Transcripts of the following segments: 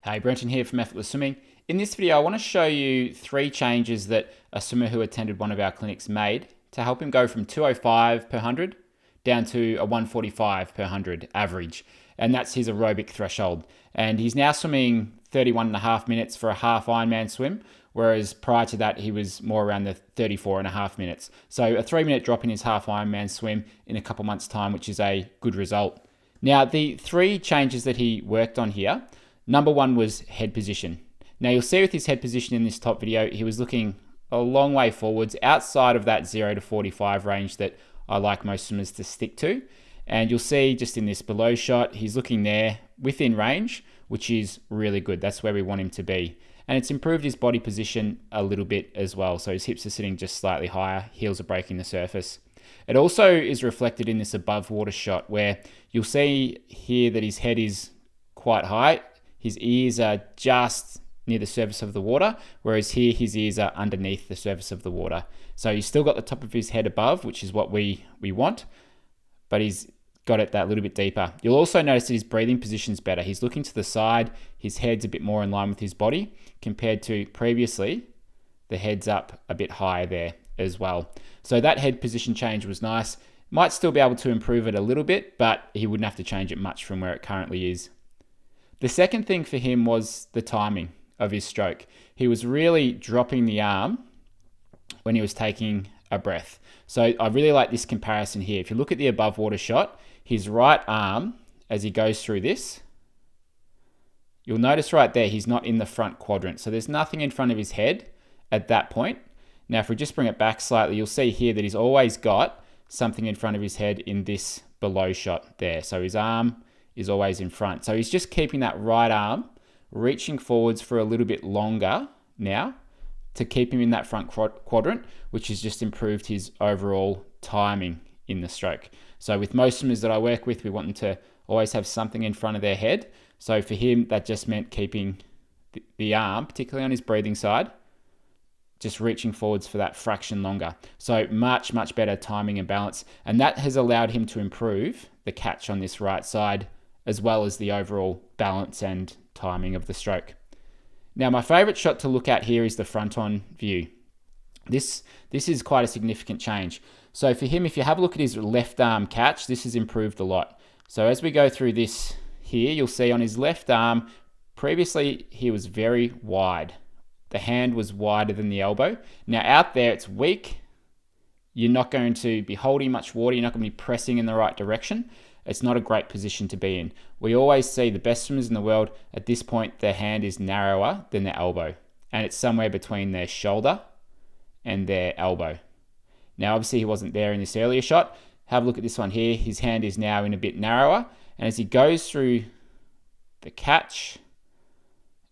Hey, Brenton here from Effortless Swimming. In this video, I want to show you 3 changes that a swimmer who attended one of our clinics made to help him go from 205 per 100 down to a 145 per 100 average. And that's his aerobic threshold. And he's now swimming 31.5 minutes for a half Ironman swim, whereas prior to that, he was more around the 34.5 minutes. So a 3-minute drop in his half Ironman swim in a couple months' time, which is a good result. Now, the 3 changes that he worked on here, number 1 was head position. Now you'll see with his head position in this top video, he was looking a long way forwards outside of that 0 to 45 range that I like most swimmers to stick to. And you'll see just in this below shot, he's looking there within range, which is really good. That's where we want him to be. And it's improved his body position a little bit as well. So his hips are sitting just slightly higher, heels are breaking the surface. It also is reflected in this above water shot where you'll see here that his head is quite high. His ears are just near the surface of the water, whereas here his ears are underneath the surface of the water. So he's still got the top of his head above, which is what we want, but he's got it that little bit deeper. You'll also notice that his breathing position's better. He's looking to the side, his head's a bit more in line with his body, compared to previously, the head's up a bit higher there as well. So that head position change was nice. Might still be able to improve it a little bit, but he wouldn't have to change it much from where it currently is. The second thing for him was the timing of his stroke. He was really dropping the arm when he was taking a breath. So I really like this comparison here. If you look at the above water shot, his right arm, as he goes through this, you'll notice right there, he's not in the front quadrant. So there's nothing in front of his head at that point. Now, if we just bring it back slightly, you'll see here that he's always got something in front of his head in this below shot there. So his arm is always in front. So he's just keeping that right arm reaching forwards for a little bit longer now to keep him in that front quadrant, which has just improved his overall timing in the stroke. So with most swimmers that I work with, we want them to always have something in front of their head. So for him, that just meant keeping the arm, particularly on his breathing side, just reaching forwards for that fraction longer. So much, much better timing and balance. And that has allowed him to improve the catch on this right side, as well as the overall balance and timing of the stroke. Now, my favorite shot to look at here is the front on view. This is quite a significant change. So for him, if you have a look at his left arm catch, this has improved a lot. So as we go through this here, you'll see on his left arm, previously he was very wide. The hand was wider than the elbow. Now out there, it's weak. You're not going to be holding much water. You're not going to be pressing in the right direction. It's not a great position to be in. We always see the best swimmers in the world, at this point, their hand is narrower than their elbow. And it's somewhere between their shoulder and their elbow. Now, obviously, he wasn't there in this earlier shot. Have a look at this one here. His hand is now in a bit narrower. And as he goes through the catch,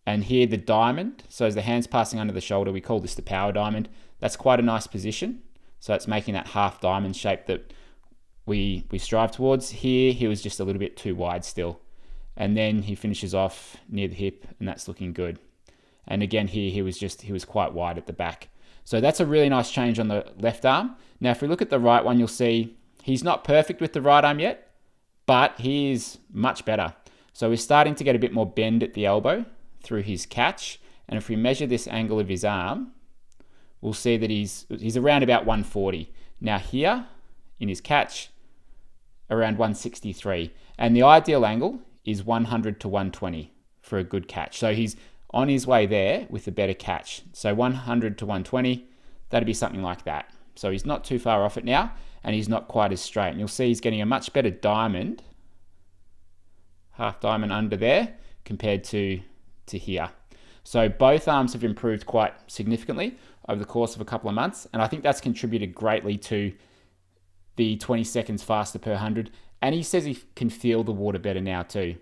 and here the diamond, so as the hand's passing under the shoulder, we call this the power diamond. That's quite a nice position. So it's making that half diamond shape that we strive towards. Here, he was just a little bit too wide still. And then he finishes off near the hip, and that's looking good. And again, here, he was quite wide at the back. So that's a really nice change on the left arm. Now, if we look at the right one, you'll see he's not perfect with the right arm yet, but he is much better. So we're starting to get a bit more bend at the elbow through his catch. And if we measure this angle of his arm, we'll see that he's around about 140. Now here, in his catch, around 163. And the ideal angle is 100 to 120 for a good catch. So he's on his way there with a better catch. So 100 to 120, that'd be something like that. So he's not too far off it now, and he's not quite as straight. And you'll see he's getting a much better diamond, half diamond under there, compared to here. So both arms have improved quite significantly over the course of a couple of months, and I think that's contributed greatly to the 20 seconds faster per 100. And he says he can feel the water better now too.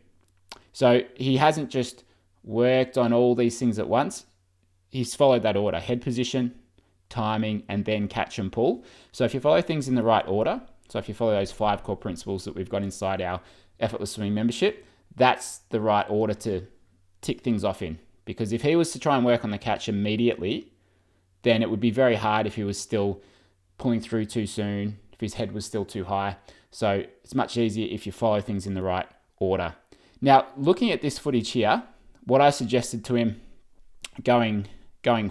So he hasn't just worked on all these things at once. He's followed that order: head position, timing, and then catch and pull. So if you follow things in the right order, so if you follow those 5 core principles that we've got inside our Effortless Swimming membership, that's the right order to tick things off in. Because if he was to try and work on the catch immediately, then it would be very hard if he was still pulling through too soon, if his head was still too high. So it's much easier if you follow things in the right order. Now, looking at this footage here, what I suggested to him going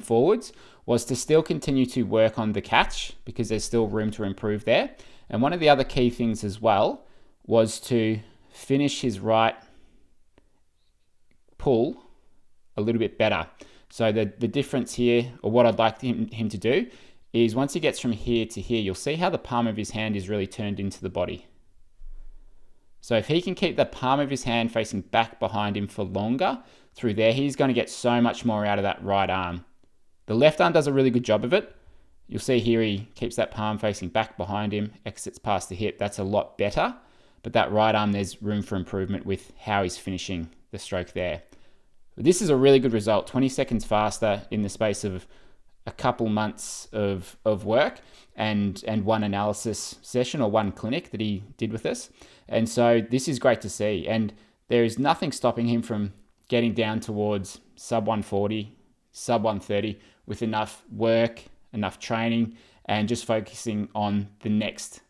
forwards was to still continue to work on the catch, because there's still room to improve there. And one of the other key things as well was to finish his right pull a little bit better. So the difference here, or what I'd like him to do, is once he gets from here to here, you'll see how the palm of his hand is really turned into the body. So if he can keep the palm of his hand facing back behind him for longer through there, he's going to get so much more out of that right arm. The left arm does a really good job of it. You'll see here he keeps that palm facing back behind him, exits past the hip. That's a lot better. But that right arm, there's room for improvement with how he's finishing the stroke there. But this is a really good result, 20 seconds faster in the space of a couple months of work and one analysis session or one clinic that he did with us. And so this is great to see. And there is nothing stopping him from getting down towards sub 140, sub 130 with enough work, enough training, and just focusing on the next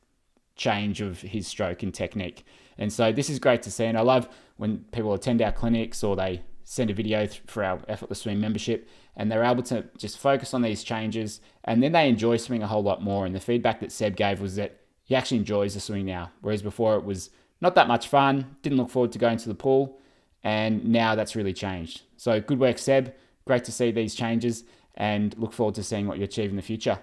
change of his stroke and technique. And so this is great to see. And I love when people attend our clinics or they send a video for our Effortless Swimming membership, and they're able to just focus on these changes, and then they enjoy swimming a whole lot more. And the feedback that Seb gave was that he actually enjoys the swimming now, whereas before it was not that much fun, didn't look forward to going to the pool, and now that's really changed. So good work, Seb. Great to see these changes, and look forward to seeing what you achieve in the future.